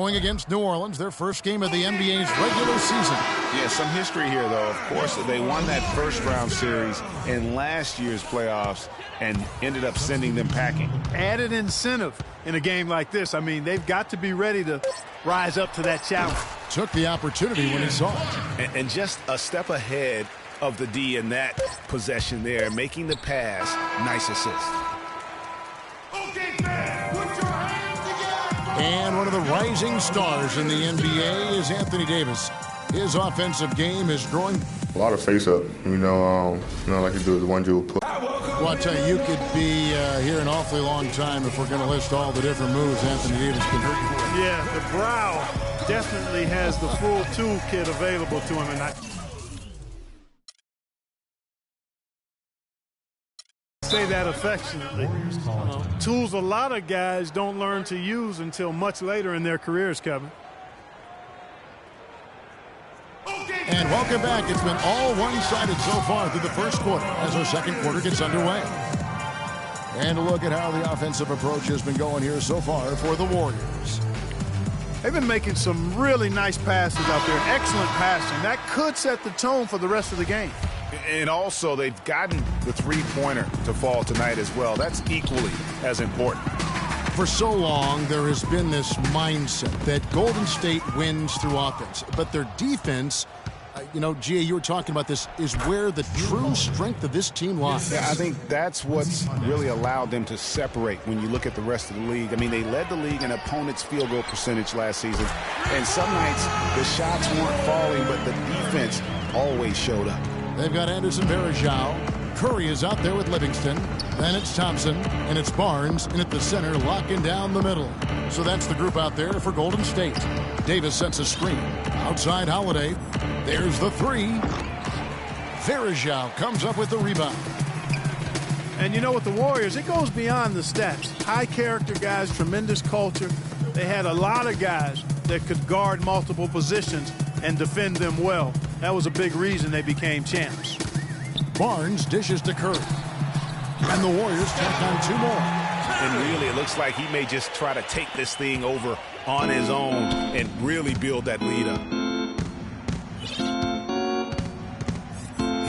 Going against New Orleans, their first game of the NBA's regular season. Yeah, some history here, though. Of course, they won that first-round series in last year's playoffs and ended up sending them packing. Added incentive in a game like this. I mean, they've got to be ready to rise up to that challenge. Took the opportunity when he saw it. And just a step ahead of the D in that possession there, making the pass. Nice assist. And one of the rising stars in the NBA is Anthony Davis. His offensive game is growing. A lot of face-up, like you do the one-jewel pull. Well, I tell you, you could be here an awfully long time if we're going to list all the different moves Anthony Davis can hurt you with. Yeah, the brow definitely has the full toolkit available to him, and I say that affectionately. Tools a lot of guys don't learn to use until much later in their careers, Kevin. And welcome back. It's been all one-sided so far through the first quarter as our second quarter gets underway. And look at how the offensive approach has been going here so far for the Warriors. They've been making some really nice passes out there. Excellent passing. That could set the tone for the rest of the game. And also, they've gotten the three-pointer to fall tonight as well. That's equally as important. For so long, there has been this mindset that Golden State wins through offense, but their defense, Gia, you were talking about this, is where the true strength of this team lies. Yeah, I think that's what's really allowed them to separate when you look at the rest of the league. I mean, they led the league in opponents' field goal percentage last season, and some nights the shots weren't falling, but the defense always showed up. They've got Anderson, Varejao. Curry is out there with Livingston. Then it's Thompson, and it's Barnes, and at the center, locking down the middle. So that's the group out there for Golden State. Davis sets a screen. Outside Holiday. There's the three. Varejao comes up with the rebound. And you know, with the Warriors, it goes beyond the stats. High character guys, tremendous culture. They had a lot of guys that could guard multiple positions and defend them well. That was a big reason they became champs. Barnes dishes to Curry. And the Warriors tack on two more. And really, it looks like he may just try to take this thing over on his own and really build that lead up.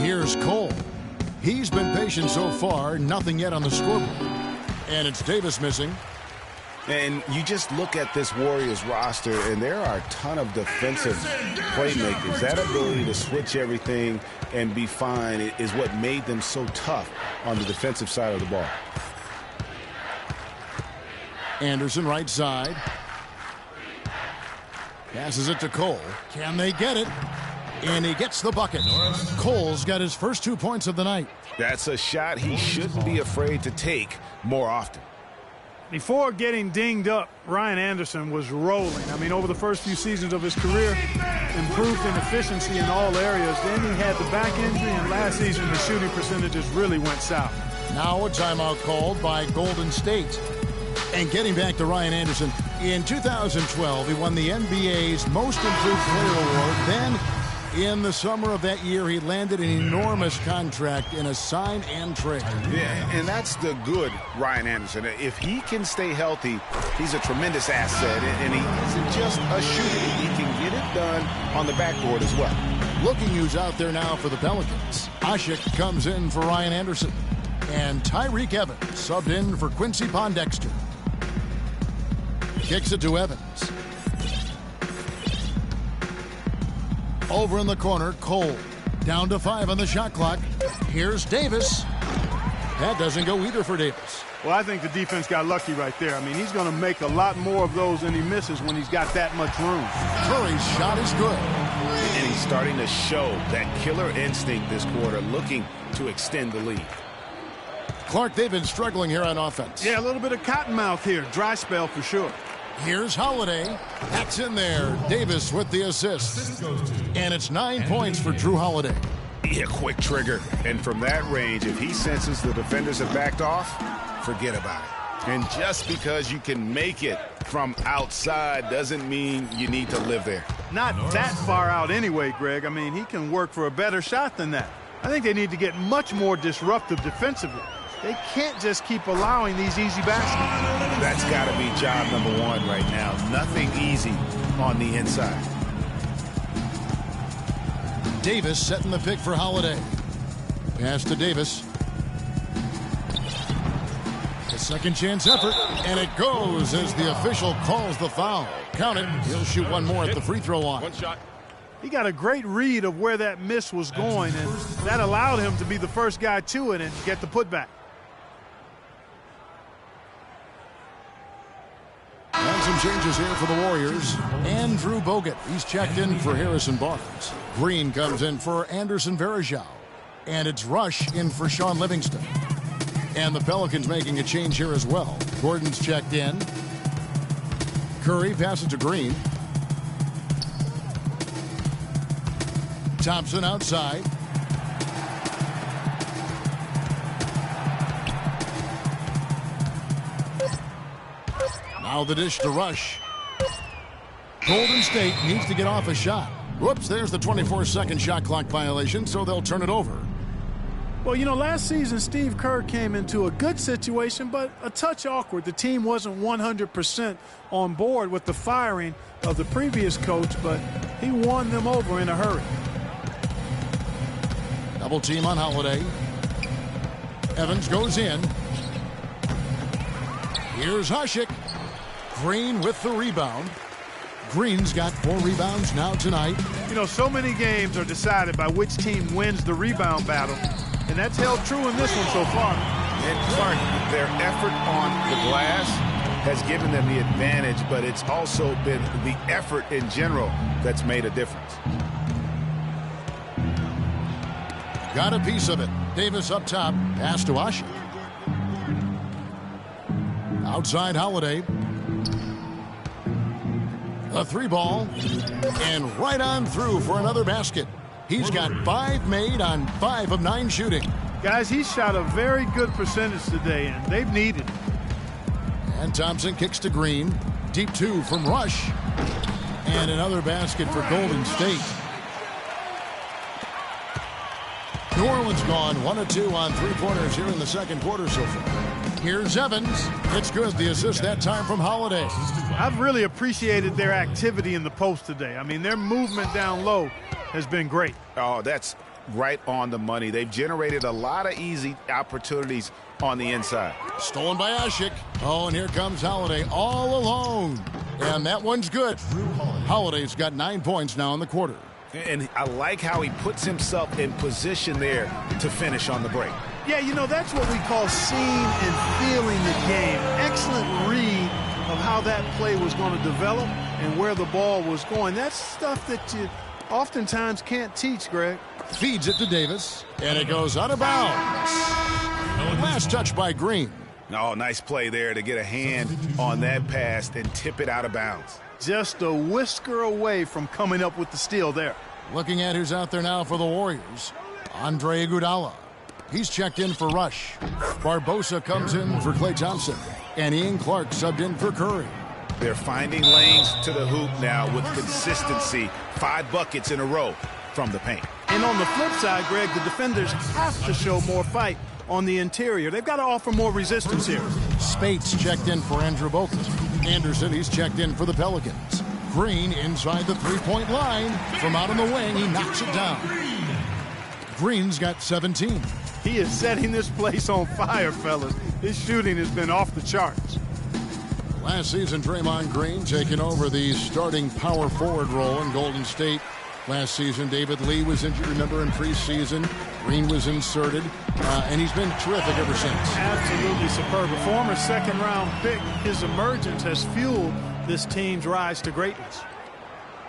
Here's Cole. He's been patient so far, nothing yet on the scoreboard. And it's Davis missing. And you just look at this Warriors roster, and there are a ton of defensive playmakers. That ability to switch everything and be fine is what made them so tough on the defensive side of the ball. Anderson right side. Passes it to Cole. Can they get it? And he gets the bucket. Cole's got his first 2 points of the night. That's a shot he shouldn't be afraid to take more often. Before getting dinged up, Ryan Anderson was rolling. I mean, over the first few seasons of his career, improved in efficiency in all areas. Then he had the back injury, and last season the shooting percentages really went south. Now a timeout called by Golden State. And getting back to Ryan Anderson, in 2012, he won the NBA's Most Improved Player Award. Then, in the summer of that year, he landed an enormous contract in a sign and trade. Yeah, and that's the good Ryan Anderson. If he can stay healthy, he's a tremendous asset, and he isn't just a shooter. He can get it done on the backboard as well. Looking who's out there now for the Pelicans. Ashik comes in for Ryan Anderson. And Tyreek Evans subbed in for Quincy Pondexter. Kicks it to Evans. Over in the corner, Cole. Down to 5 on the shot clock. Here's Davis. That doesn't go either for Davis. Well, I think the defense got lucky right there. I mean, he's going to make a lot more of those than he misses when he's got that much room. Curry's shot is good. And he's starting to show that killer instinct this quarter, looking to extend the lead. Clark, they've been struggling here on offense. Yeah, a little bit of cottonmouth here. Dry spell for sure. Here's Holiday. That's in there. Davis with the assist. And it's 9 points for Drew Holiday. Yeah, quick trigger. And from that range, if he senses the defenders have backed off, forget about it. And just because you can make it from outside doesn't mean you need to live there. Not that far out anyway, Greg. I mean, he can work for a better shot than that. I think they need to get much more disruptive defensively. They can't just keep allowing these easy baskets. That That's got to be job number one right now. Nothing easy on the inside. Davis setting the pick for Holiday. Pass to Davis. A second chance effort, and it goes as the official calls the foul. Count it. He'll shoot one more at the free throw line. One shot. He got a great read of where that miss was going, and that allowed him to be the first guy to it and get the putback. And some changes here for the Warriors. Andrew Bogut, he's checked in for Harrison Barnes. Green comes in for Anderson Varejao. And it's Rush in for Sean Livingston. And the Pelicans making a change here as well. Gordon's checked in. Curry passes to Green. Thompson outside. Now the dish to Rush. Golden State needs to get off a shot. Whoops, there's the 24-second shot clock violation, so they'll turn it over. Well, you know, last season Steve Kerr came into a good situation, but a touch awkward. The team wasn't 100% on board with the firing of the previous coach, but he won them over in a hurry. Double team on Holiday. Evans goes in. Here's Hasek. Green with the rebound. Green's got 4 rebounds now tonight. You know, so many games are decided by which team wins the rebound battle, and that's held true in this one so far. And Clark, their effort on the glass has given them the advantage, but it's also been the effort in general that's made a difference. Got a piece of it. Davis up top. Pass to Hasek. Outside Holiday. A 3-ball. And right on through for another basket. He's got 5 made on 5 of 9 shooting. Guys, he shot a very good percentage today, and they've needed it. And Thompson kicks to Green. Deep 2 from Rush. And another basket for Golden State. New Orleans gone 1 of 2 on 3-pointers here in the second quarter so far. Here's Evans. It's good. The assist that time from Holiday. I've really appreciated their activity in the post today. I mean, their movement down low has been great. Oh, that's right on the money. They've generated a lot of easy opportunities on the inside. Stolen by Hasek. Oh, and here comes Holiday all alone. And that one's good. Holiday's got 9 points now in the quarter. And I like how he puts himself in position there to finish on the break. Yeah, you know, that's what we call seeing and feeling the game. Excellent read of how that play was going to develop and where the ball was going. That's stuff that you oftentimes can't teach, Greg. Feeds it to Davis, and it goes out of bounds. Last touch by Green. Oh, nice play there to get a hand on that pass and tip it out of bounds. Just a whisker away from coming up with the steal there. Looking at who's out there now for the Warriors. Andre Iguodala. He's checked in for Rush. Barbosa comes in for Klay Thompson. And Ian Clark subbed in for Curry. They're finding lanes to the hoop now with consistency. 5 buckets in a row from the paint. And on the flip side, Greg, the defenders have to show more fight on the interior. They've got to offer more resistance here. Spates checked in for Andrew Bogut. Anderson, he's checked in for the Pelicans. Green inside the 3-point line. From out on the wing, he knocks it down. Green's got 17. He is setting this place on fire, fellas. His shooting has been off the charts. Last season, Draymond Green taking over the starting power forward role in Golden State. Last season, David Lee was injured, remember, in preseason. Green was inserted, and he's been terrific ever since. Absolutely superb. A former second-round pick, his emergence has fueled this team's rise to greatness.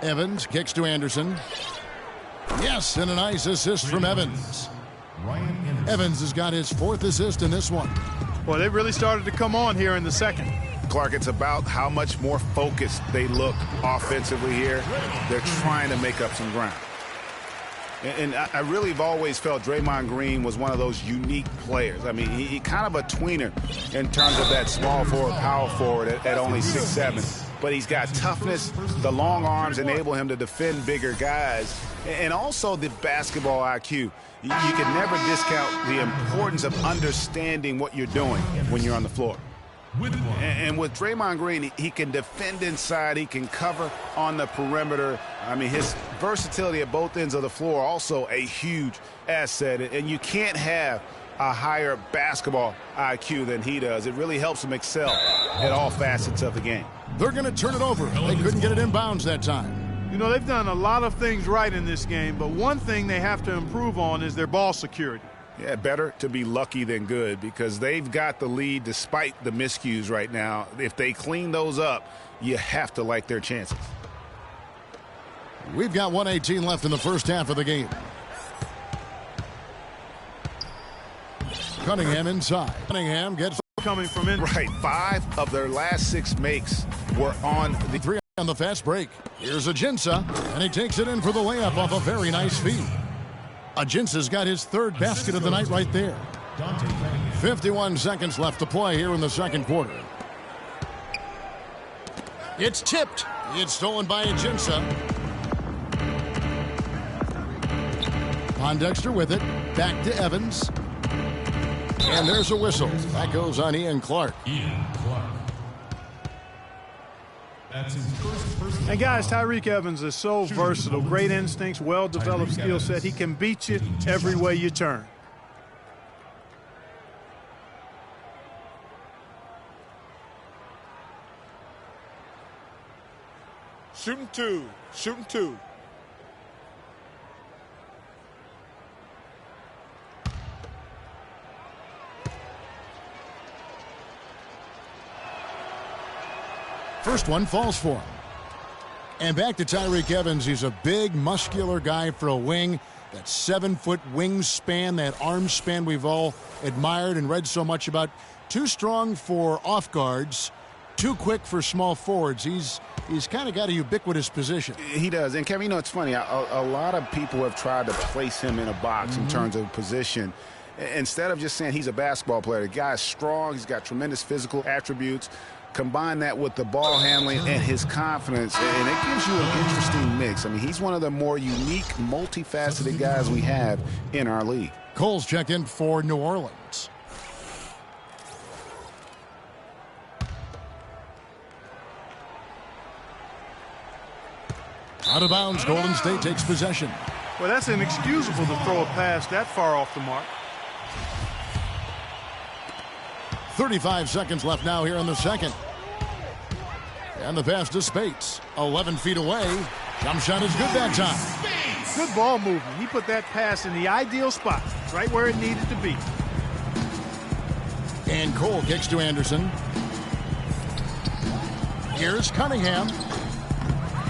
Evans kicks to Anderson. Yes, and a nice assist from Evans. Evans has got his 4th assist in this one. Well, they really started to come on here in the second. Clark, it's about how much more focused they look offensively here. They're trying to make up some ground. And I really have always felt Draymond Green was one of those unique players. I mean, he kind of a tweener in terms of that small forward, power forward at only 6'7". But he's got toughness. The long arms enable him to defend bigger guys. And also the basketball IQ. You can never discount the importance of understanding what you're doing when you're on the floor. And with Draymond Green, he can defend inside. He can cover on the perimeter. I mean, his versatility at both ends of the floor also a huge asset. And you can't have a higher basketball IQ than he does. It really helps him excel at all facets of the game. They're going to turn it over. They couldn't get it in bounds that time. You know, they've done a lot of things right in this game, but one thing they have to improve on is their ball security. Yeah, better to be lucky than good because they've got the lead despite the miscues right now. If they clean those up, you have to like their chances. We've got 1:18 left in the first half of the game. Cunningham inside. Cunningham gets coming from in. Right, 5 of their last 6 makes were on the 3 on the fast break. Here's Ajinça, and he takes it in for the layup off a very nice feed. Ajinça's got his 3rd basket of the night right there. 51 seconds left to play here in the second quarter. It's tipped. It's stolen by Ajinça. Pondexter with it. Back to Evans. And there's a whistle. That goes on Ian Clark. And guys, Tyreke Evans is so versatile. Great instincts, well-developed skill set. He can beat you every way you turn. Shooting two. Shooting two. First one falls for him. And back to Tyreke Evans. He's a big, muscular guy for a wing. That 7-foot wingspan, that arm span we've all admired and read so much about. Too strong for off guards, too quick for small forwards. He's kind of got a ubiquitous position. He does. And, Kevin, you know, it's funny. A lot of people have tried to place him in a box in terms of position. Instead of just saying he's a basketball player, the guy's strong. He's got tremendous physical attributes. Combine that with the ball handling and his confidence, and it gives you an interesting mix. I mean, he's one of the more unique, multifaceted guys we have in our league. Cole's checked in for New Orleans. Out of bounds, Golden State takes possession. Well, that's inexcusable to throw a pass that far off the mark. 35 seconds left now here in the second. And the pass to Spates. 11 feet away. Jump shot is good that time. Good ball movement. He put that pass in the ideal spot, right where it needed to be. And Cole kicks to Anderson. Here's Cunningham.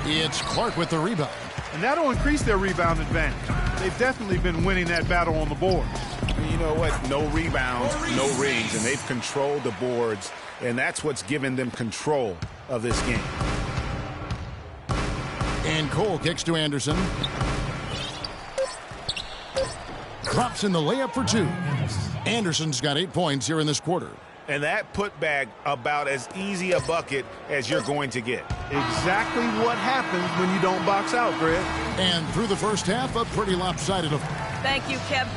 It's Clark with the rebound. And that'll increase their rebound advantage. They've definitely been winning that battle on the board. You know what? No rebounds, no rings, and they've controlled the boards, and that's what's given them control of this game. And Cole kicks to Anderson. Drops in the layup for 2. Anderson's got 8 points here in this quarter. And that putback about as easy a bucket as you're going to get. Exactly what happens when you don't box out, Greg. And through the first half, a pretty lopsided. Thank you, Kev.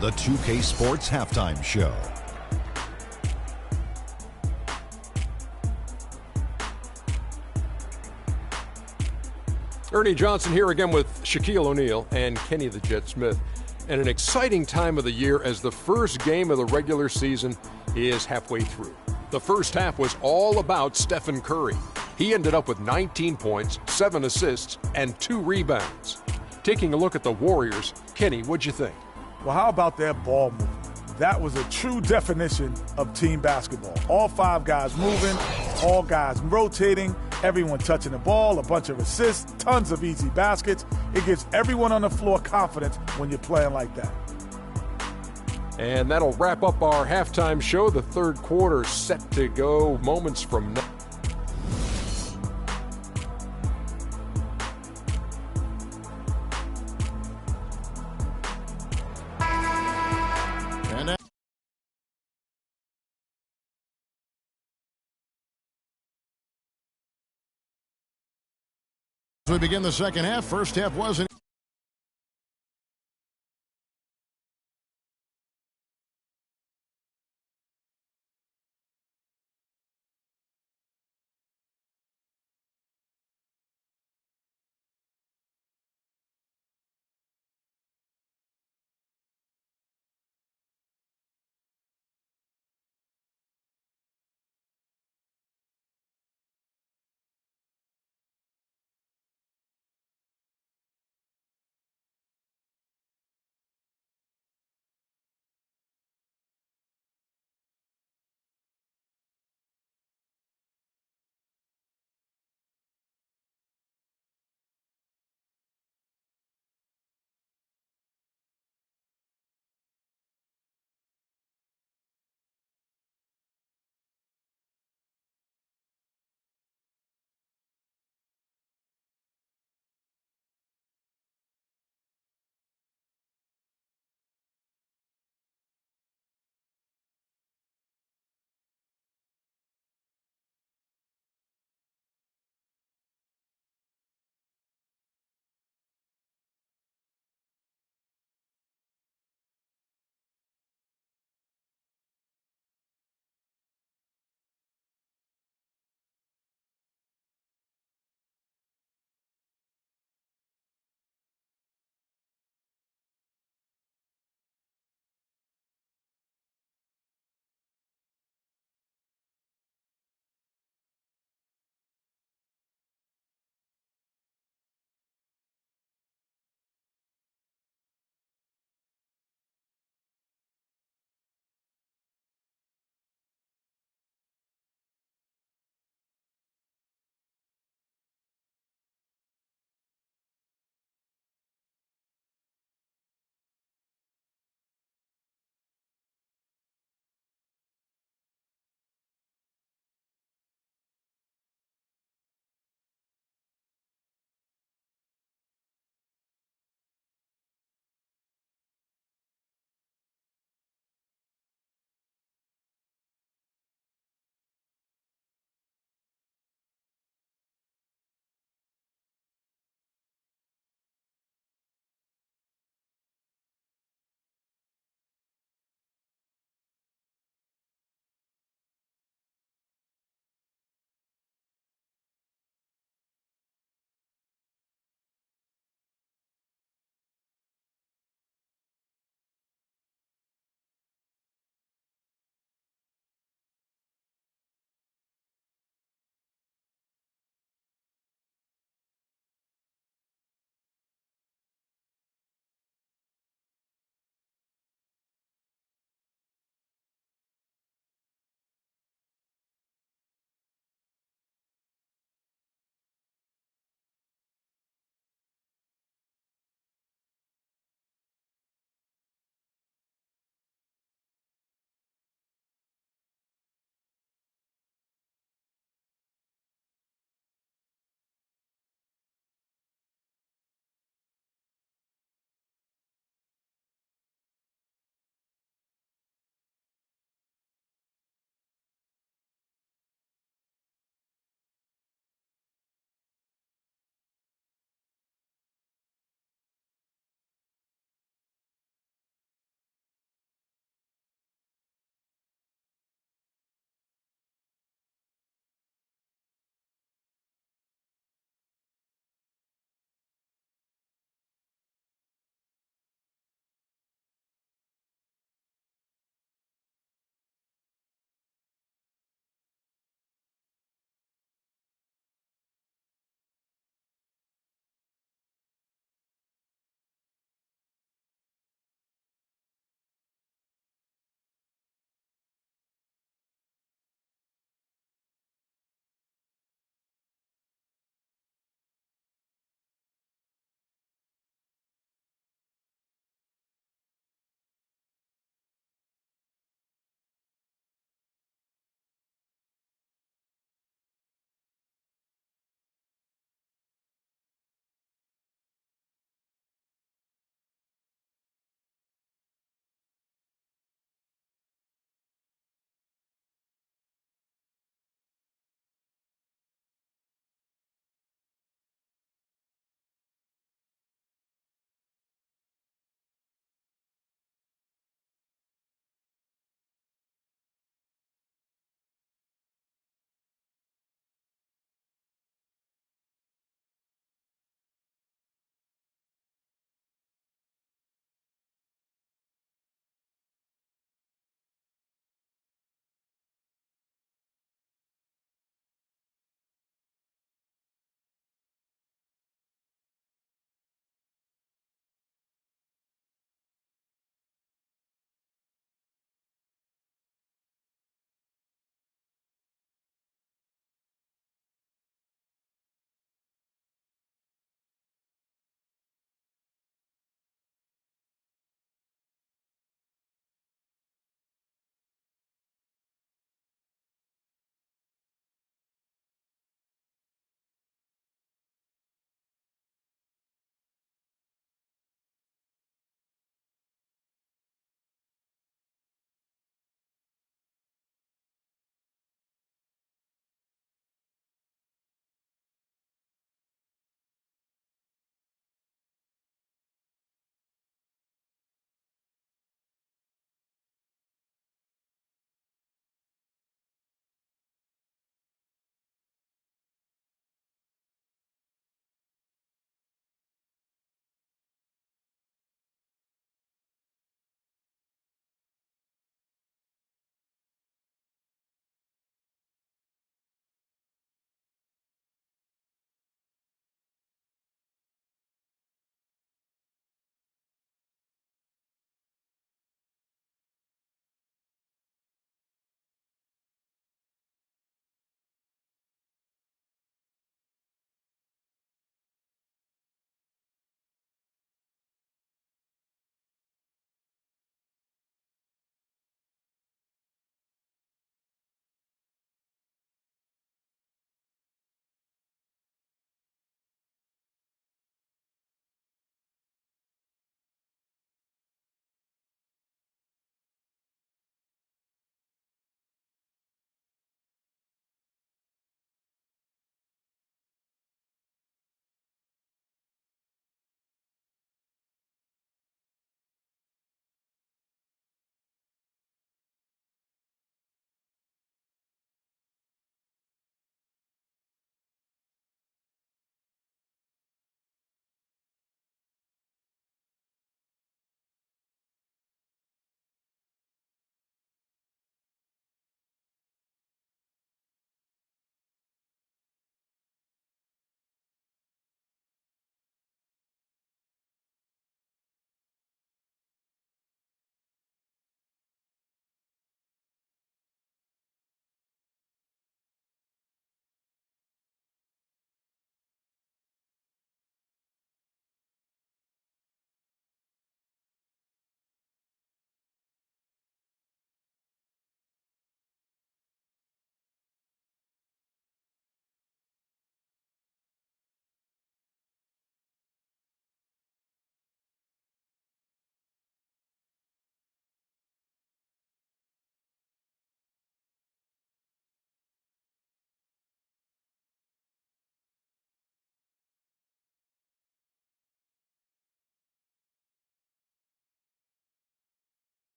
The 2K Sports Halftime Show. Ernie Johnson here again with Shaquille O'Neal and Kenny the Jet Smith. And an exciting time of the year as the first game of the regular season is halfway through. The first half was all about Stephen Curry. He ended up with 19 points, 7 assists, and 2 rebounds. Taking a look at the Warriors, Kenny, what'd you think? Well, how about that ball movement? That was a true definition of team basketball. All 5 guys moving, all guys rotating, everyone touching the ball, a bunch of assists, tons of easy baskets. It gives everyone on the floor confidence when you're playing like that. And that'll wrap up our halftime show. The third quarter set to go moments from now. As we begin the second half, first half wasn't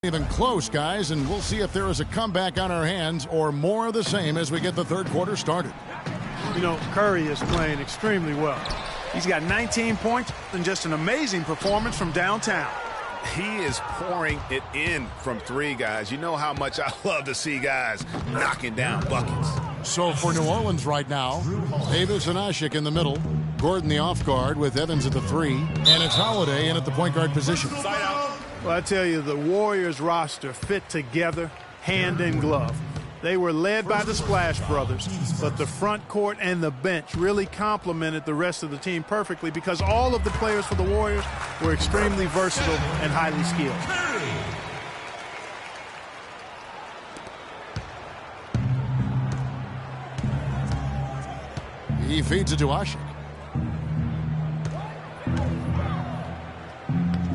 even close, guys, and we'll see if there is a comeback on our hands or more of the same as we get the third quarter started. You know, Curry is playing extremely well. He's got 19 points and just an amazing performance from downtown. He is pouring it in from three, guys. You know how much I love to see guys knocking down buckets. So for New Orleans right now, Davis and Ashik in the middle, Gordon the off guard with Evans at the 3, and it's Holiday in at the point guard position. Well, I tell you, the Warriors roster fit together hand in glove. They were led by the Splash Brothers, but the front court and the bench really complemented the rest of the team perfectly because all of the players for the Warriors were extremely versatile and highly skilled. He feeds it to Ashik.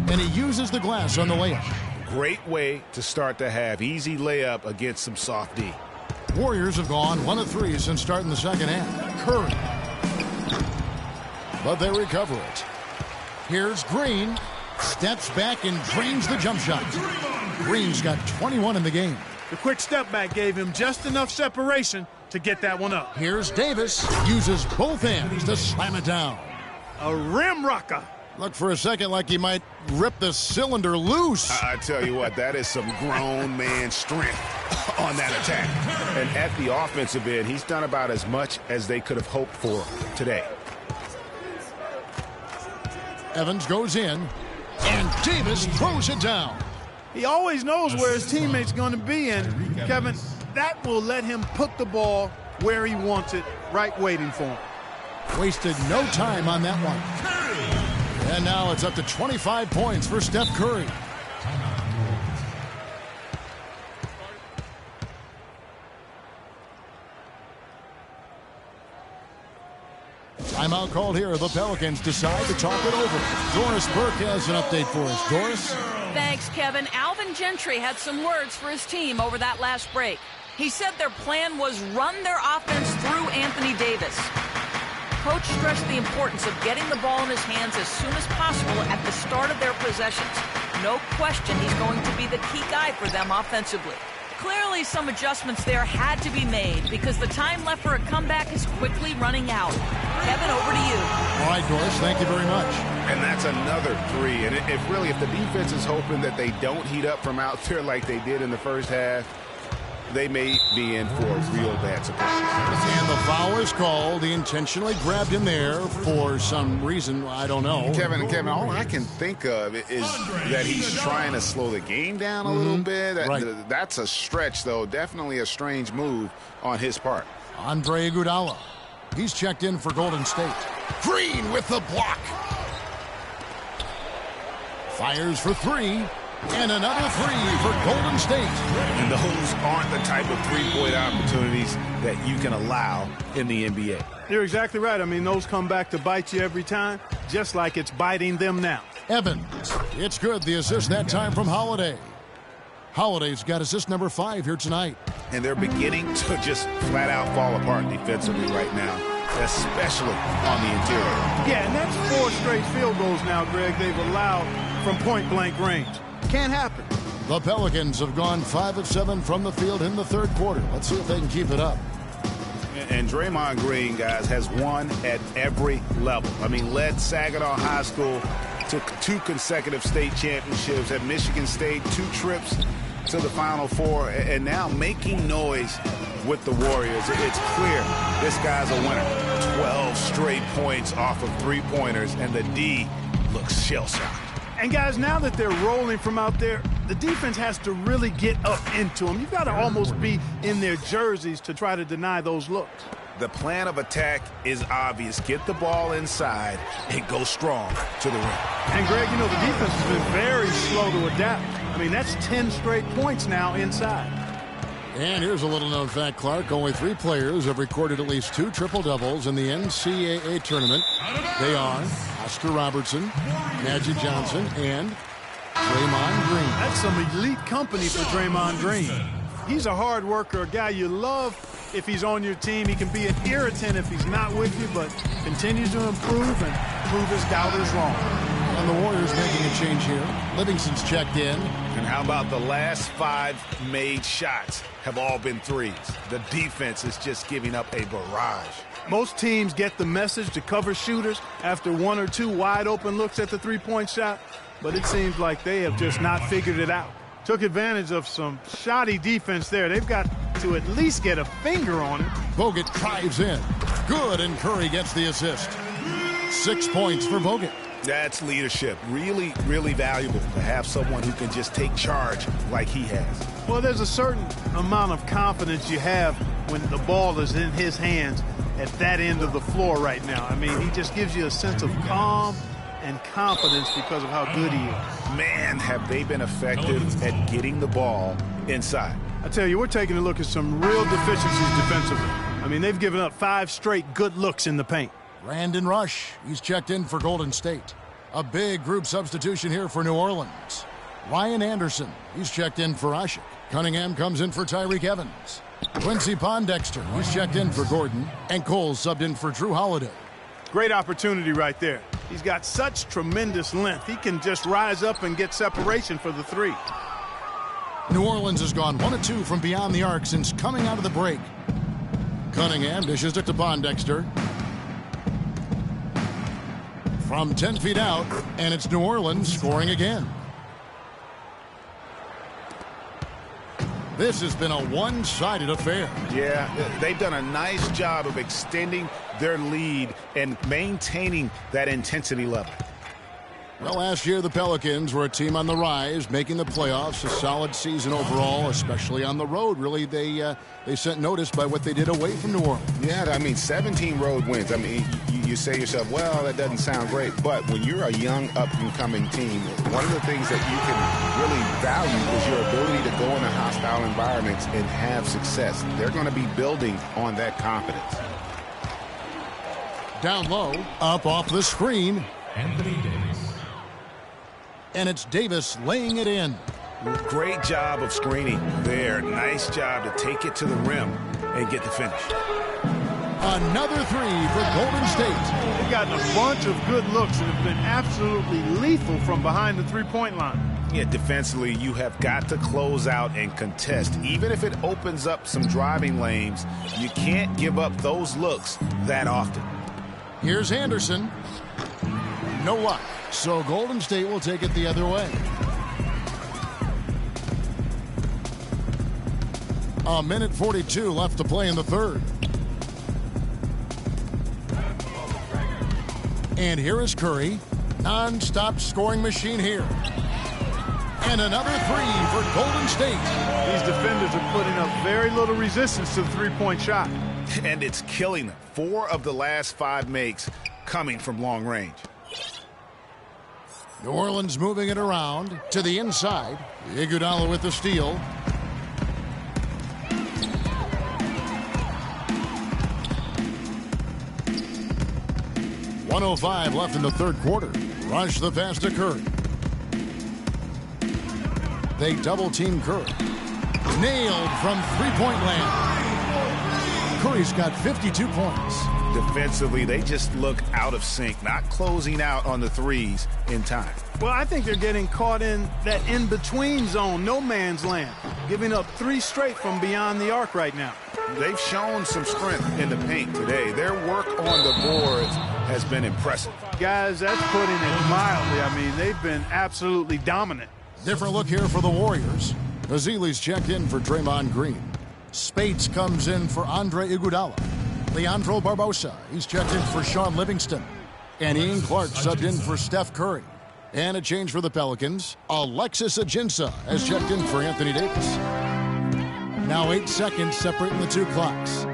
And he uses the glass on the layup. Great way to start the half. Easy layup against some soft D. Warriors have gone 1 of 3 since starting the second half. Curry. But they recover it. Here's Green. Steps back and drains the jump shot. Green's got 21 in the game. The quick step back gave him just enough separation to get that one up. Here's Davis. Uses both hands to slam it down. A rim rocker. Looked for a second like he might rip the cylinder loose. I tell you what, that is some grown man strength on that attack. And at the offensive end, he's done about as much as they could have hoped for today. Evans goes in, and Davis throws it down. He always knows where his teammate's going to be, and Kevin, that will let him put the ball where he wants it, right waiting for him. Wasted no time on that one. And now it's up to 25 points for Steph Curry. Timeout called here. The Pelicans decide to talk it over. Doris Burke has an update for us. Doris? Thanks, Kevin. Alvin Gentry had some words for his team over that last break. He said their plan was run their offense through Anthony Davis. Coach stressed the importance of getting the ball in his hands as soon as possible at the start of their possessions. No question he's going to be the key guy for them offensively. Clearly some adjustments there had to be made because the time left for a comeback is quickly running out. Kevin, over to you. All right, Doris, thank you very much. And that's another 3. And if the defense is hoping that they don't heat up from out there like they did in the first half, they may be in for a real bad surprise. And the foul is called. He intentionally grabbed him there for some reason. I don't know. Kevin, all I can think of is that he's trying to slow the game down a little bit. Right. That's a stretch, though. Definitely a strange move on his part. Andre Iguodala. He's checked in for Golden State. Green with the block. Fires for 3. And another 3 for Golden State. And those aren't the type of three-point opportunities that you can allow in the NBA. You're exactly right. I mean, those come back to bite you every time, just like it's biting them now. Evans. It's good. The assist that time from Holiday. Holiday's got assist number 5 here tonight. And they're beginning to just flat-out fall apart defensively right now, especially on the interior. Yeah, and that's 4 straight field goals now, Greg, they've allowed from point-blank range. Can't happen. The Pelicans have gone 5 of 7 from the field in the third quarter. Let's see if they can keep it up. And Draymond Green, guys, has won at every level. I mean, led Saginaw High School to 2 consecutive state championships at Michigan State, 2 trips to the Final Four, and now making noise with the Warriors. It's clear this guy's a winner. 12 straight points off of 3-pointers, and the D looks shell-shocked. And, guys, now that they're rolling from out there, the defense has to really get up into them. You've got to almost be in their jerseys to try to deny those looks. The plan of attack is obvious. Get the ball inside and go strong to the rim. And, Greg, you know, the defense has been very slow to adapt. I mean, that's 10 straight points now inside. And here's a little-known fact, Clark. Only 3 players have recorded at least 2 triple-doubles in the NCAA tournament. They are Oscar Robertson, Magic Johnson, and Draymond Green. That's some elite company for Draymond Green. He's a hard worker, a guy you love if he's on your team. He can be an irritant if he's not with you, but continues to improve and prove his doubters wrong. And the Warriors making a change here. Livingston's checked in. And how about the last 5 made shots have all been threes? The defense is just giving up a barrage. Most teams get the message to cover shooters after 1 or 2 wide open looks at the three-point shot, but it seems like they have just not figured it out. Took advantage of some shoddy defense there. They've got to at least get a finger on it. Bogut drives in. Good, and Curry gets the assist. 6 points for Bogut. That's leadership. Really, really valuable to have someone who can just take charge like he has. Well, there's a certain amount of confidence you have when the ball is in his hands at that end of the floor right now. I mean, he just gives you a sense of calm and confidence because of how good he is. Man, have they been effective at getting the ball inside. I tell you, we're taking a look at some real deficiencies defensively. I mean, they've given up 5 straight good looks in the paint. Brandon Rush, he's checked in for Golden State. A big group substitution here for New Orleans. Ryan Anderson, he's checked in for Ashik. Cunningham comes in for Tyreek Evans. Quincy Pondexter, he's checked in for Gordon. And Cole subbed in for Drew Holiday. Great opportunity right there. He's got such tremendous length. He can just rise up and get separation for the 3. New Orleans has gone 1 of 2 from beyond the arc since coming out of the break. Cunningham dishes it to Pondexter. From 10 feet out, and it's New Orleans scoring again. This has been a one-sided affair. Yeah, they've done a nice job of extending their lead and maintaining that intensity level. Well, last year the Pelicans were a team on the rise, making the playoffs. A solid season overall, especially on the road. Really, they sent notice by what they did away from New Orleans. Yeah, I mean, 17 road wins. I mean, you say to yourself, well, that doesn't sound great. But when you're a young, up-and-coming team, one of the things that you can really value is your ability to go into hostile environments and have success. They're going to be building on that confidence. Down low, up off the screen. Anthony Davis. And it's Davis laying it in. Great job of screening there. Nice job to take it to the rim and get the finish. Another 3 for Golden State. They've gotten a bunch of good looks and have been absolutely lethal from behind the three-point line. Yeah, defensively, you have got to close out and contest. Even if it opens up some driving lanes, you can't give up those looks that often. Here's Anderson. No luck. So Golden State will take it the other way. A minute 42 left to play in the third. And here is Curry. Non-stop scoring machine here. And another 3 for Golden State. These defenders are putting up very little resistance to the three-point shot. And it's killing them. 4 of the last 5 makes coming from long range. New Orleans moving it around to the inside. Iguodala with the steal. .105 left in the third quarter. Rush the pass to Curry. They double-team Curry. Nailed from three-point land. Curry's got 52 points. Defensively, they just look out of sync, not closing out on the threes in time. Well, I think they're getting caught in that in-between zone, no man's land, giving up 3 straight from beyond the arc right now. They've shown some strength in the paint today. Their work on the boards has been impressive. Guys, that's putting it mildly. I mean, they've been absolutely dominant. Different look here for the Warriors. Azili's checked in for Draymond Green. Spates comes in for Andre Iguodala. Leandro Barbosa, he's checked in for Sean Livingston. And Ian Clark subbed in for Steph Curry. And a change for the Pelicans. Alexis Ajinça has checked in for Anthony Davis. Now 8 seconds separating the 2 clocks.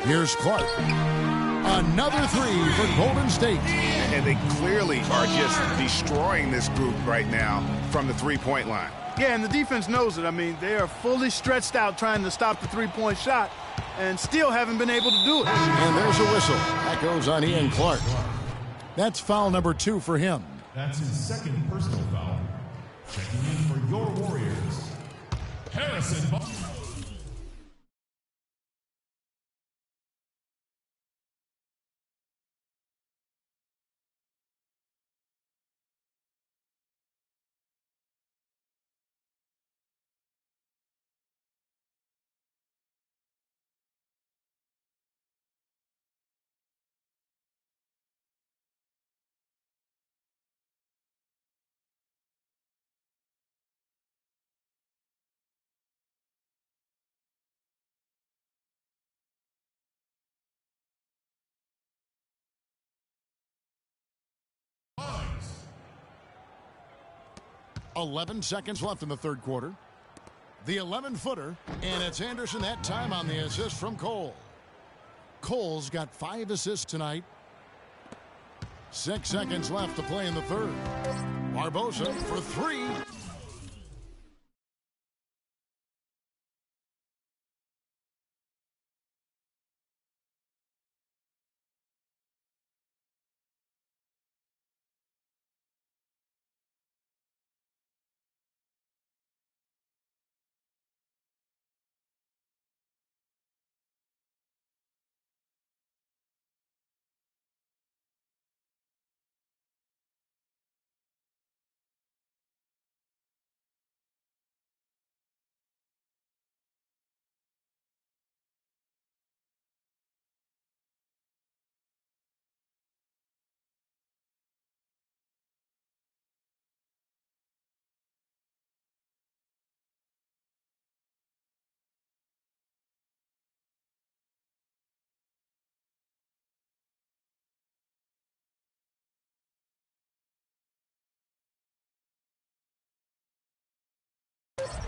Here's Clark. Another 3 for Golden State. And they clearly are just destroying this group right now from the three-point line. Yeah, and the defense knows it. I mean, they are fully stretched out trying to stop the three-point shot and still haven't been able to do it. And there's a whistle. That goes on Ian Clark. That's foul number 2 for him. That's his second personal foul. Checking in for your Warriors, Harrison. 11 seconds left in the third quarter. The 11-footer, and it's Anderson that time on the assist from Cole. Cole's got 5 assists tonight. 6 seconds left to play in the third. Barbosa for 3.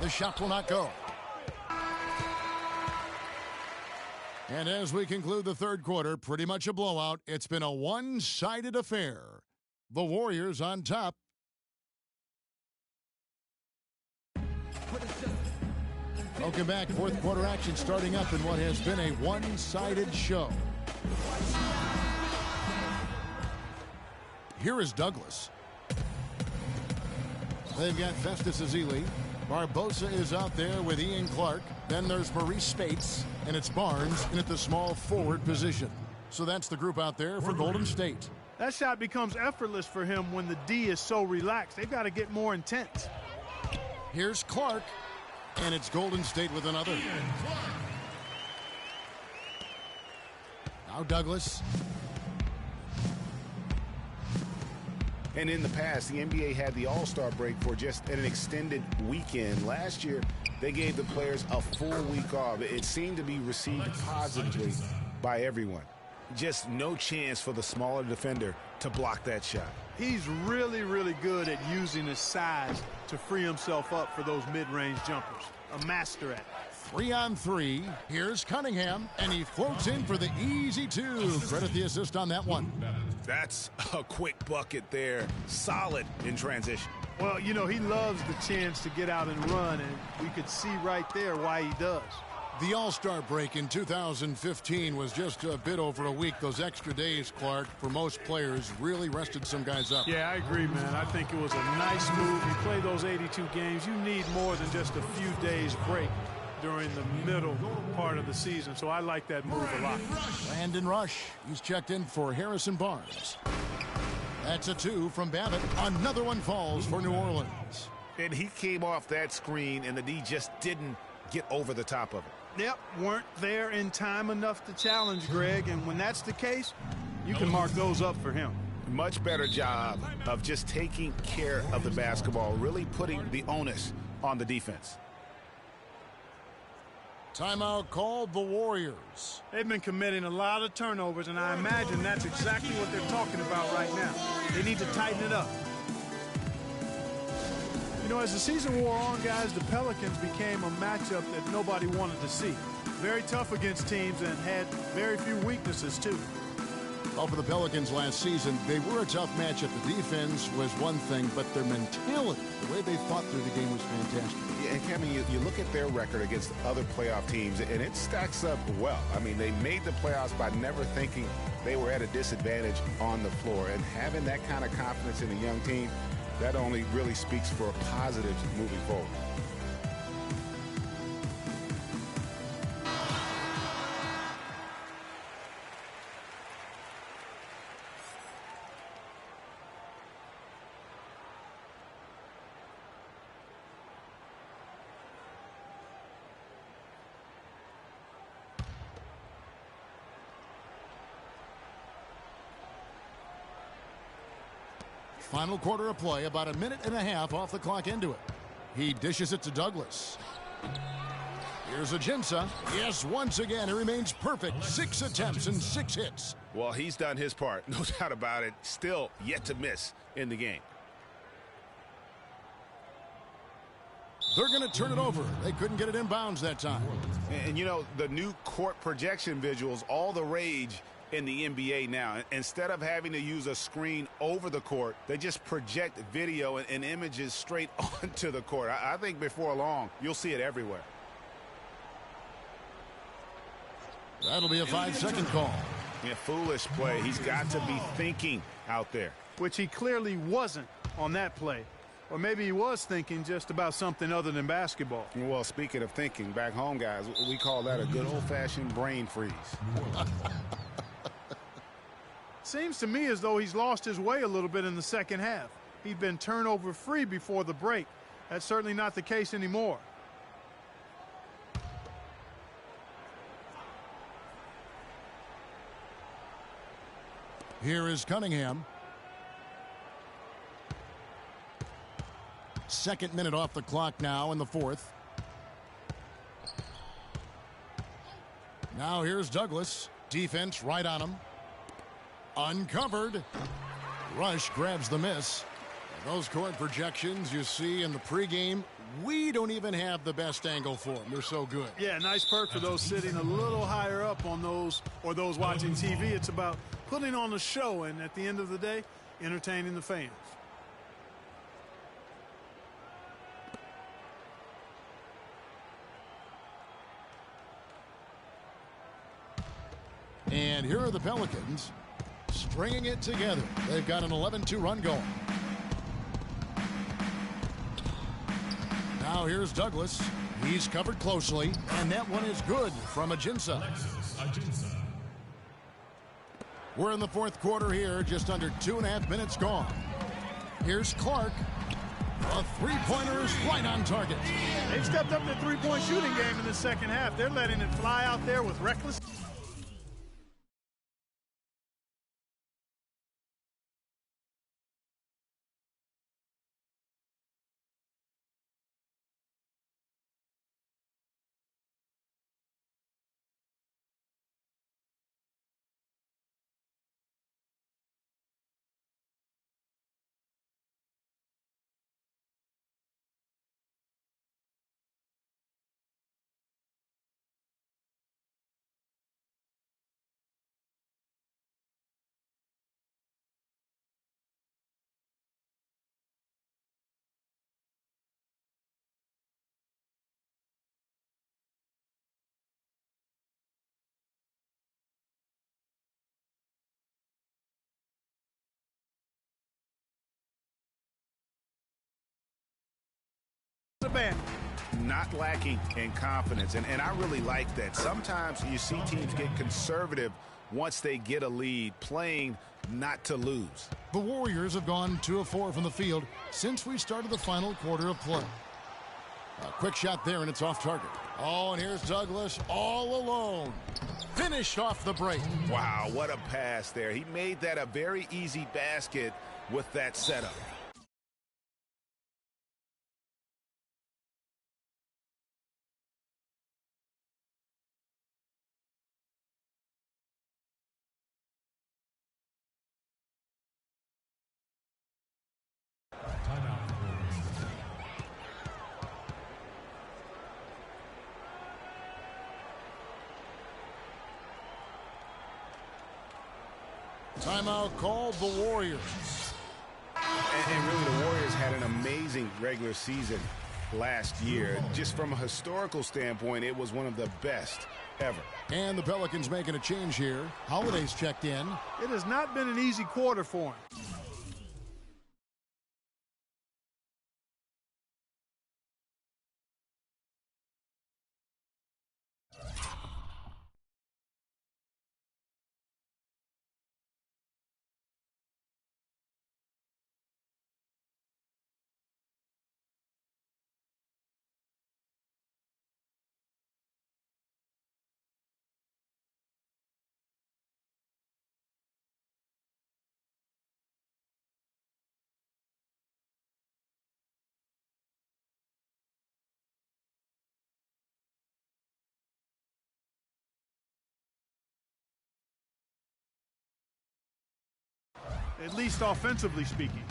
The shot will not go. And as we conclude the third quarter, pretty much a blowout. It's been a one-sided affair. The Warriors on top. Welcome back. Fourth quarter action starting up in what has been a one-sided show. Here is Douglas. They've got Festus Ezeli. Barbosa is out there with Ian Clark. Then there's Maurice Spates, and it's Barnes in at the small forward position. So that's the group out there for Golden State. That shot becomes effortless for him when the D is so relaxed. They've got to get more intense. Here's Clark, and it's Golden State with another. Now Douglas. And in the past, the NBA had the All-Star break for just an extended weekend. Last year, they gave the players a full week off. It seemed to be received positively by everyone. Just no chance for the smaller defender to block that shot. He's really, really good at using his size to free himself up for those mid-range jumpers. A master at it. 3-on-3. Here's Cunningham, and he floats in for the easy 2. Credit the assist on that one. That's a quick bucket there. Solid in transition. Well, you know, he loves the chance to get out and run, and we could see right there why he does. The All-Star break in 2015 was just a bit over a week. Those extra days, Clark, for most players, really rested some guys up. Yeah, I agree, man. I think it was a nice move. You play those 82 games, you need more than just a few days break during the middle part of the season. So I like that move a lot. Brandon Rush, he's checked in for Harrison Barnes. That's a 2 from Babbitt. Another one falls for New Orleans. And he came off that screen, and the D just didn't get over the top of it. Yep, weren't there in time enough to challenge Greg, and when that's the case, you can mark those up for him. Much better job of just taking care of the basketball, really putting the onus on the defense. Timeout called the Warriors. They've been committing a lot of turnovers, and I imagine that's exactly what they're talking about right now. They need to tighten it up. You know, as the season wore on, guys, the Pelicans became a matchup that nobody wanted to see. Very tough against teams and had very few weaknesses, too. Well, for the Pelicans last season, they were a tough matchup. The defense was one thing, but their mentality, the way they fought through the game was fantastic. Yeah, and Kevin, you look at their record against other playoff teams, and it stacks up well. I mean, they made the playoffs by never thinking they were at a disadvantage on the floor. And having that kind of confidence in a young team, that only really speaks for positives moving forward. Final quarter of play, about a minute and a half off the clock into it. He dishes it to Douglas. Here's Ajinça. Yes, once again, he remains perfect. 6 attempts and 6 hits. Well, he's done his part, no doubt about it. Still yet to miss in the game. They're going to turn it over. They couldn't get it in bounds that time. And, you know, the new court projection visuals, all the rage in the NBA now. Instead of having to use a screen over the court, they just project video and images straight onto the court. I think before long, you'll see it everywhere. That'll be a 5-second call. Yeah, foolish play. He's got to be thinking out there. Which he clearly wasn't on that play. Or maybe he was thinking just about something other than basketball. Well, speaking of thinking, back home, guys, we call that a good old-fashioned brain freeze. Seems to me as though he's lost his way a little bit in the second half. He'd been turnover-free before the break. That's certainly not the case anymore. Here is Cunningham. Second minute off the clock now in the fourth. Now here's Douglas. Defense right on him. Uncovered. Rush grabs the miss. And those court projections you see in the pregame, we don't even have the best angle for them. They're so good. Yeah, nice perk for those sitting a little higher up on those or those watching TV. It's about putting on a show and at the end of the day, entertaining the fans. And here are the Pelicans stringing it together. They've got an 11-2 run going. Now here's Douglas. He's covered closely, and that one is good from Ajinça. We're in the fourth quarter here, just under 2.5 minutes gone. Here's Clark. A three-pointer is right on target. They've stepped up their three-point shooting game in the second half. They're letting it fly out there with reckless. Not lacking in confidence, and I really like that. Sometimes you see teams get conservative once they get a lead, playing not to lose. The Warriors have gone 2 of 4 from the field since we started the final quarter of play. A quick shot there, and it's off target. Oh, and here's Douglas all alone. Finished off the break. Wow, what a pass there. He made that a very easy basket with that setup. Timeout called the Warriors. And really, the Warriors had an amazing regular season last year. Just from a historical standpoint, it was one of the best ever. And the Pelicans making a change here. Holiday's checked in. It has not been an easy quarter for him. At least offensively speaking.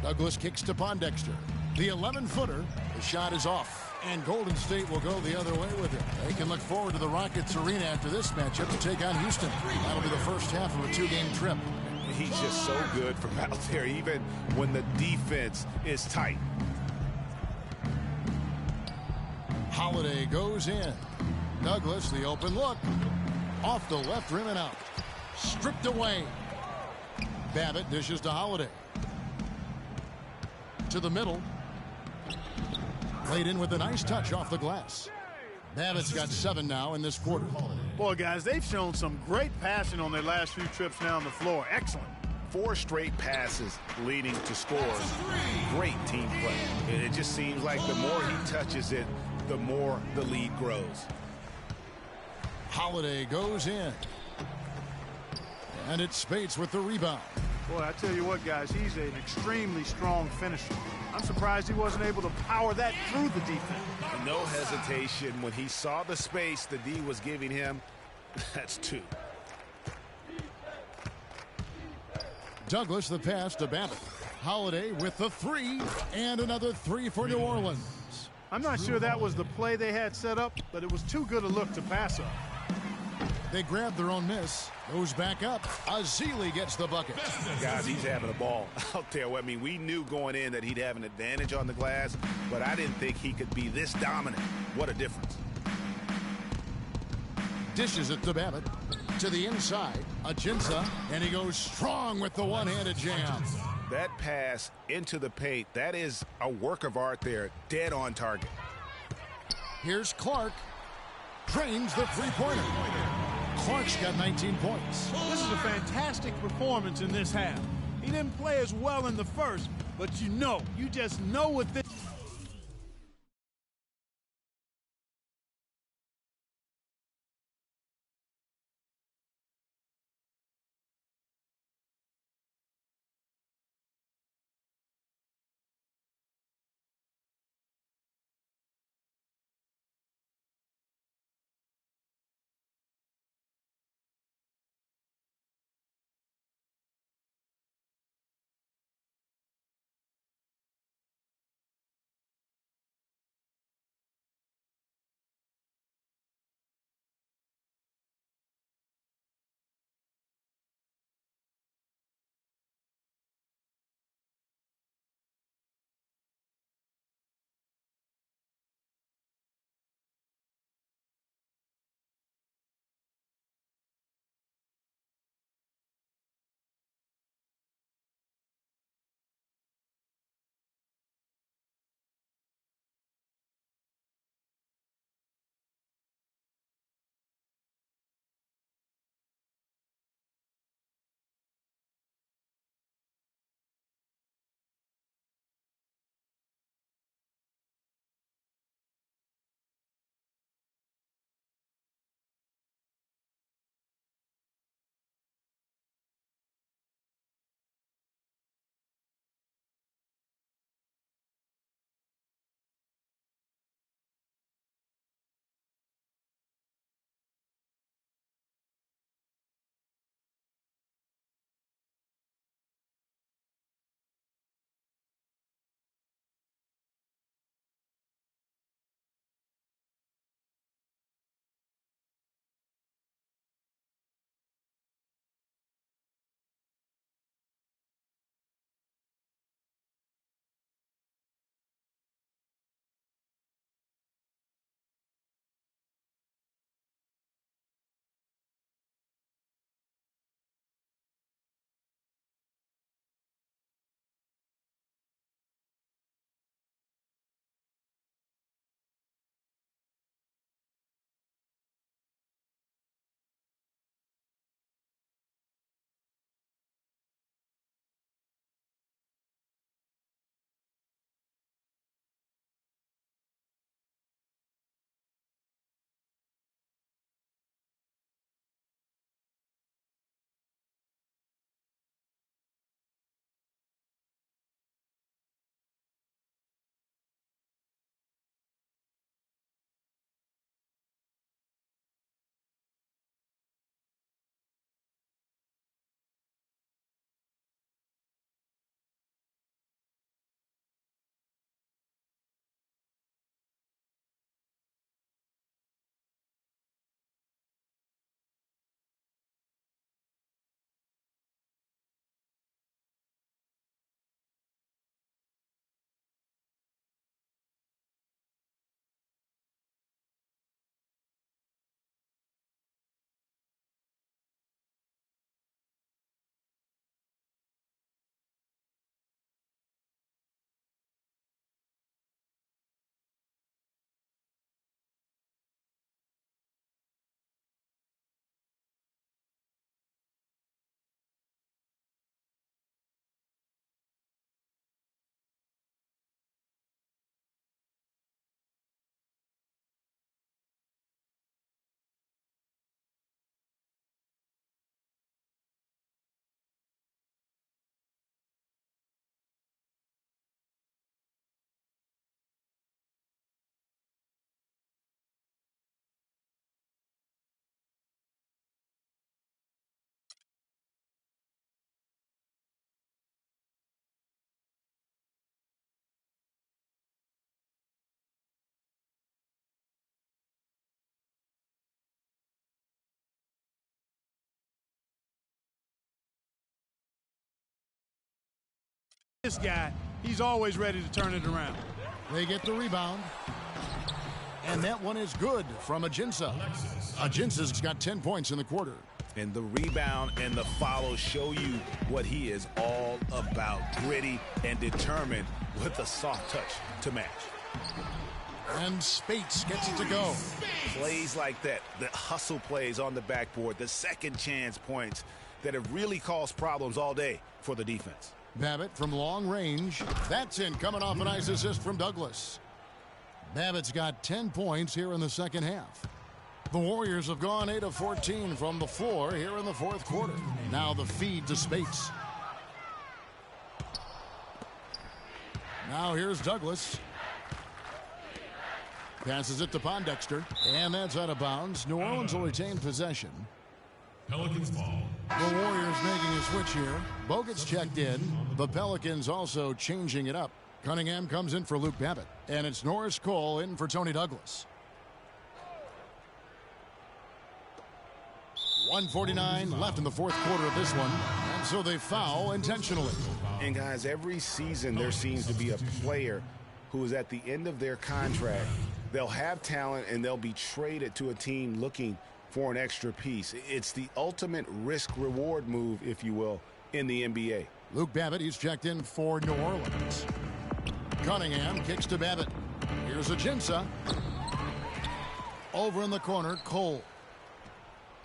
Douglas kicks to Pondexter. The 11-footer. The shot is off. And Golden State will go the other way with it. They can look forward to the Rockets Arena after this matchup to take on Houston. That'll be the first half of a 2-game trip. He's just so good from out there, even when the defense is tight. Holiday goes in. Douglas, the open look. Off the left rim and out. Stripped away. Babbitt dishes to Holiday. To the middle. Played in with a nice touch off the glass. Babbitt's got 7 now in this quarter. Boy, guys, they've shown some great passing on their last few trips down the floor. Excellent. 4 straight passes leading to scores. Great team play. And it just seems like the more he touches it, the more the lead grows. Holiday goes in. And it's Spates with the rebound. Boy, I tell you what, guys, he's an extremely strong finisher. I'm surprised he wasn't able to power that through the defense. No hesitation. When he saw the space the D was giving him, that's 2. Douglas the pass to Babbitt. Holiday with the 3, and another 3 for New Orleans. I'm not sure that was the play they had set up, but it was too good a look to pass up. They grab their own miss. Goes back up. Azili gets the bucket. Guys, he's having a ball out there. I mean, we knew going in that he'd have an advantage on the glass, but I didn't think he could be this dominant. What a difference. Dishes it to Babbitt. To the inside. Ajinça, and he goes strong with the one-handed jam. That pass into the paint, that is a work of art there. Dead on target. Here's Clark. Drains the three-pointer. Clark's got 19 points. This is a fantastic performance in this half. He didn't play as well in the first, but you just know what this This guy, he's always ready to turn it around. They get the rebound. And that one is good from Ajinça. Ajinça's got 10 points in the quarter. And the rebound and the follow show you what he is all about. Gritty and determined with a soft touch to match. And Spates gets it to go. Plays like that, the hustle plays on the backboard, the second chance points that have really caused problems all day for the defense. Babbitt from long range. That's in, coming off a nice assist from Douglas. Babbitt's got 10 points here in the second half. The Warriors have gone 8 of 14 from the floor here in the fourth quarter. Now the feed to Spates. Now here's Douglas. Passes it to Pondexter. And that's out of bounds. New Orleans will retain possession. Pelicans ball. The Warriors making a switch here. Bogut's checked in. The Pelicans also changing it up. Cunningham comes in for Luke Babbitt. And it's Norris Cole in for Tony Douglas. 1:49 left in the fourth quarter of this one. And so they foul intentionally. And guys, every season there seems to be a player who is at the end of their contract. They'll have talent and they'll be traded to a team looking for an extra piece. It's the ultimate risk-reward move, if you will, in the NBA. Luke Babbitt, he's checked in for New Orleans. Cunningham kicks to Babbitt. Here's Ajinça. Over in the corner, Cole.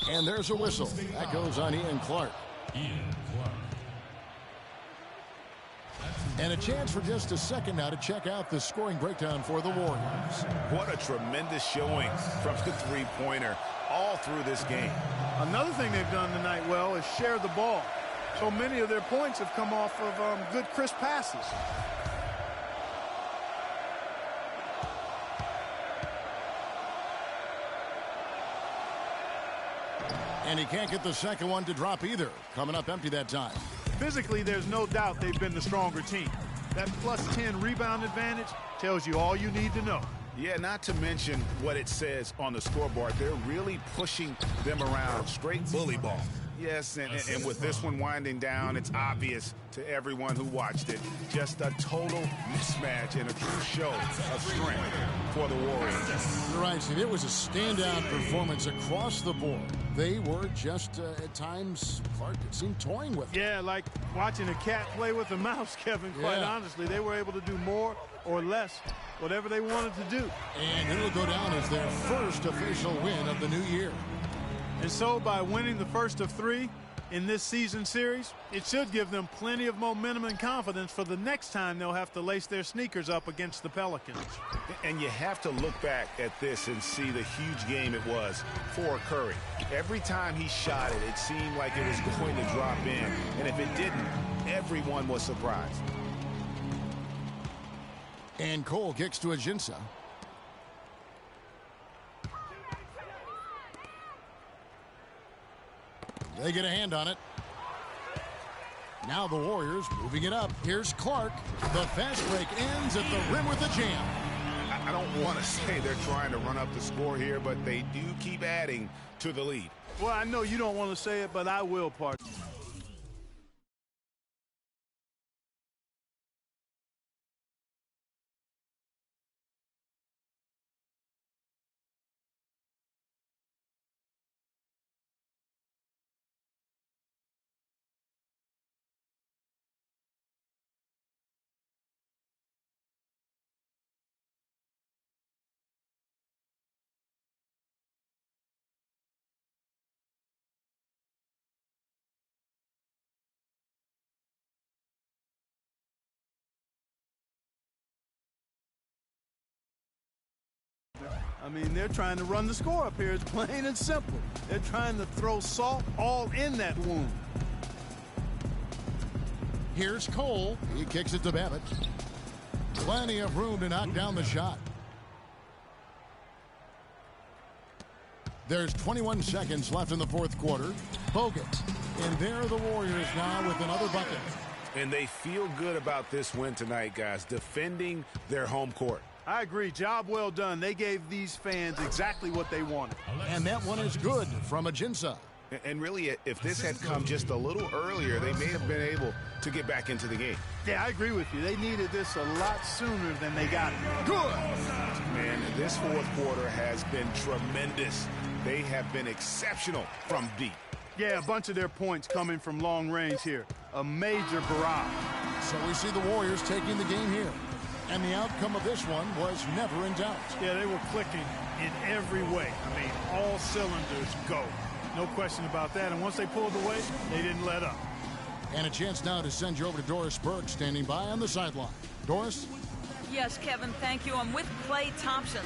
And there's a whistle. That goes on Ian Clark. And a chance for just a second now to check out the scoring breakdown for the Warriors. What a tremendous showing from the three-pointer all through this game. Another thing they've done tonight well is share the ball. So many of their points have come off of good, crisp passes. And he can't get the second one to drop either. Coming up empty that time. Physically, there's no doubt they've been the stronger team. That plus 10 rebound advantage tells you all you need to know. Yeah, not to mention what it says on the scoreboard. They're really pushing them around. Straight bully ball. Yes, and with this one winding down, it's obvious to everyone who watched it. Just a total mismatch and a true show of strength for the Warriors. You're right, Steve. It was a standout performance across the board. They were just, at times, Clark, it seemed toying with it. Yeah, like watching a cat play with a mouse, Kevin, quite honestly. They were able to do more or less, whatever they wanted to do. And it'll go down as their first official win of the new year. And so by winning the first of 3 in this season series, it should give them plenty of momentum and confidence for the next time they'll have to lace their sneakers up against the Pelicans. And you have to look back at this and see the huge game it was for Curry. Every time he shot it, it seemed like it was going to drop in. And if it didn't, everyone was surprised. And Cole kicks to Ajinça. They get a hand on it. Now the Warriors moving it up. Here's Clark. The fast break ends at the rim with a jam. I don't want to say they're trying to run up the score here, but they do keep adding to the lead. Well, I know you don't want to say it, but I will, partner. I mean, they're trying to run the score up here. It's plain and simple. They're trying to throw salt all in that wound. Here's Cole. He kicks it to Babbitt. Plenty of room to knock down the shot. There's 21 seconds left in the fourth quarter. Bogut. And there are the Warriors now with another bucket. And they feel good about this win tonight, guys, defending their home court. I agree. Job well done. They gave these fans exactly what they wanted. And that one is good from Ajinça. And really, if this had come just a little earlier, they may have been able to get back into the game. Yeah, I agree with you. They needed this a lot sooner than they got it. Good! Man, this fourth quarter has been tremendous. They have been exceptional from deep. Yeah, a bunch of their points coming from long range here. A major barrage. So we see the Warriors taking the game here. And the outcome of this one was never in doubt. Yeah, they were clicking in every way. I mean, all cylinders go. No question about that. And once they pulled away, they didn't let up. And a chance now to send you over to Doris Burke standing by on the sideline. Doris? Yes, Kevin, thank you. I'm with Klay Thompson.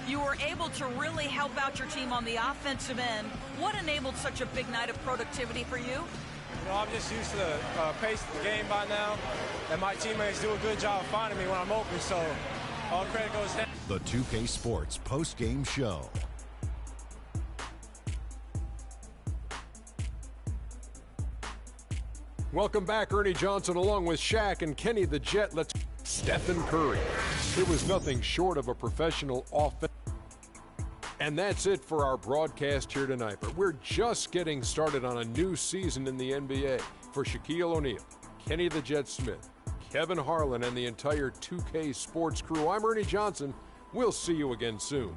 You were able to really help out your team on the offensive end. What enabled such a big night of productivity for you? You know, I'm just used to the pace of the game by now, and my teammates do a good job of finding me when I'm open, so all credit goes down. The 2K Sports post-game show. Welcome back, Ernie Johnson, along with Shaq and Kenny the Jet. Let's Stephen Curry. It was nothing short of a professional offense. And that's it for our broadcast here tonight. But we're just getting started on a new season in the NBA. For Shaquille O'Neal, Kenny the Jet Smith, Kevin Harlan, and the entire 2K Sports crew, I'm Ernie Johnson. We'll see you again soon.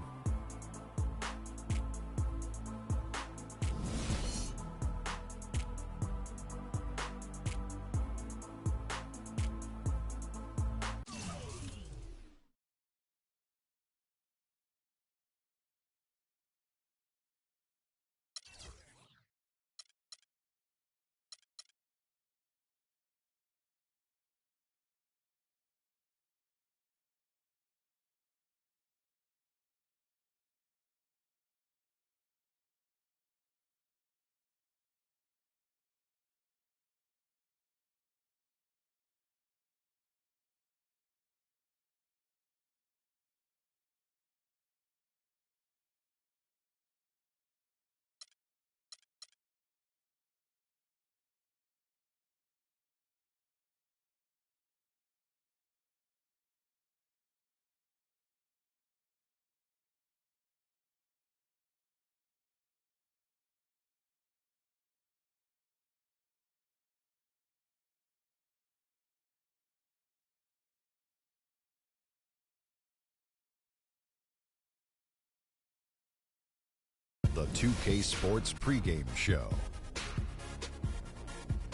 The 2K Sports pregame show.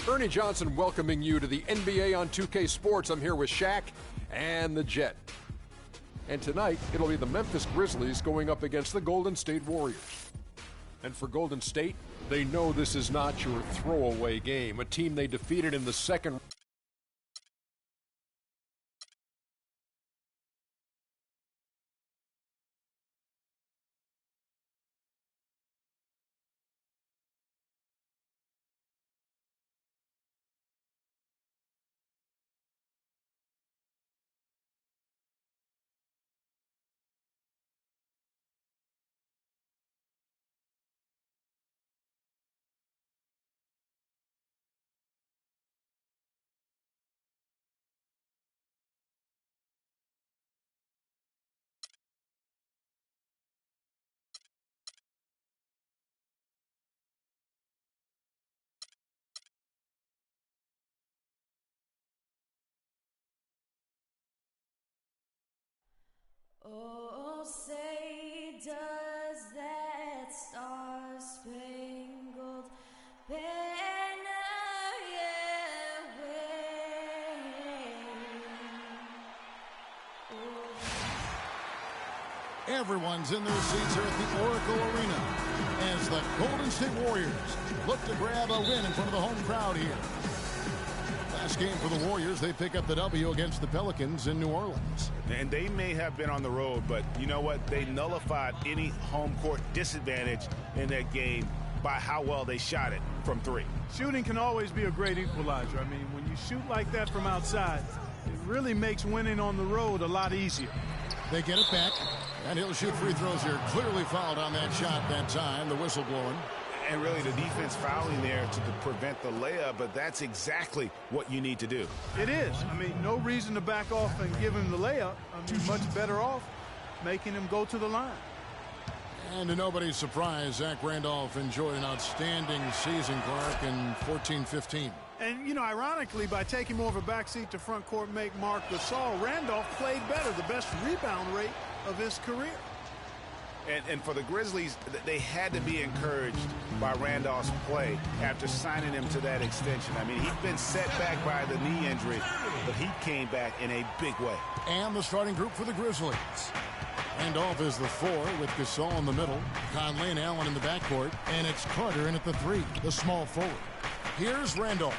Ernie Johnson welcoming you to the NBA on 2K Sports. I'm here with Shaq and the Jet. And tonight, it'll be the Memphis Grizzlies going up against the Golden State Warriors. And for Golden State, they know this is not your throwaway game, a team they defeated in the second. Oh, say does that star-spangled banner yet wave? Everyone's in their seats here at the Oracle Arena as the Golden State Warriors look to grab a win in front of the home crowd here. Last game for the Warriors, they pick up the W against the Pelicans in New Orleans. And they may have been on the road, but you know what? They nullified any home court disadvantage in that game by how well they shot it from three. Shooting can always be a great equalizer. I mean, when you shoot like that from outside, it really makes winning on the road a lot easier. They get it back, and he'll shoot free throws here. Clearly fouled on that shot that time, the whistle blowing. And really the defense fouling there to prevent the layup, but that's exactly what you need to do. It is. I mean, no reason to back off and give him the layup. I mean, much better off making him go to the line. And to nobody's surprise, Zach Randolph enjoyed an outstanding season, Clark, in 14-15. And, you know, ironically, by taking more of a backseat to front court make Marc Gasol, Randolph played better, the best rebound rate of his career. And for the Grizzlies, they had to be encouraged by Randolph's play after signing him to that extension. I mean, he'd been set back by the knee injury, but he came back in a big way. And the starting group for the Grizzlies. Randolph is the 4 with Gasol in the middle, Conley and Allen in the backcourt, and it's Carter in at the 3, the small forward. Here's Randolph,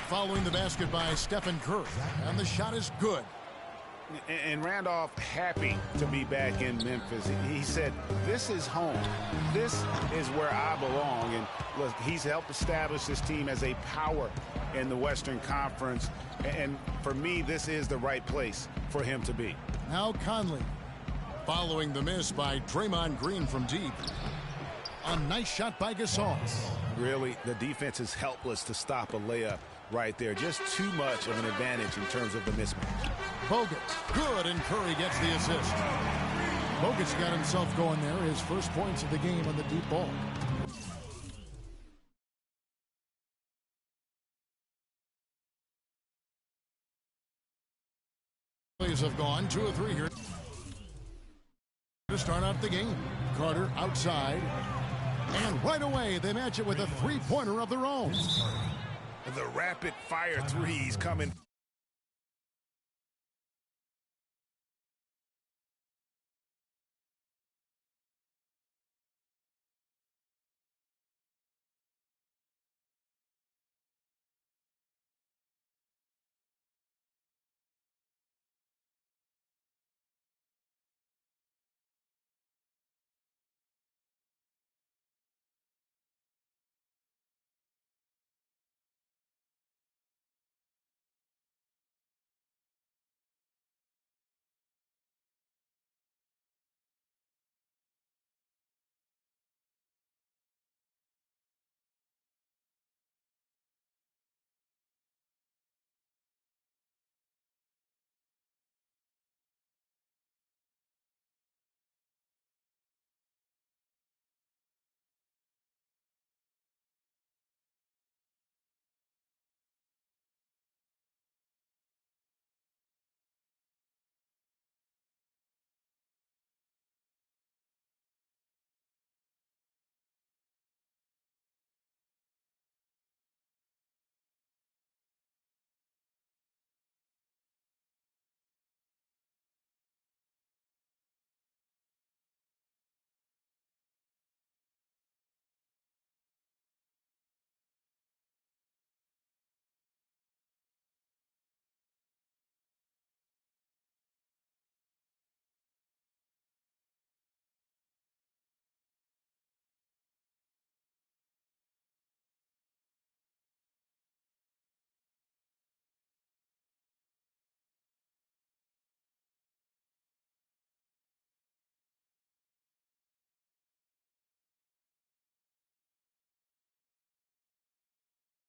following the basket by Stephen Curry, and the shot is good. And Randolph happy to be back in Memphis. He said, this is home. This is where I belong. And look, he's helped establish this team as a power in the Western Conference. And for me, this is the right place for him to be. Now Conley, following the miss by Draymond Green from deep. A nice shot by Gasol. Really, the defense is helpless to stop a layup right there. Just too much of an advantage in terms of the mismatch. Bogut, good, and Curry gets the assist. Bogut's got himself going there, his first points of the game on the deep ball. Plays have gone 2 of 3 here to start out the game. Carter outside, and right away they match it with a 3-pointer of their own. The rapid fire threes coming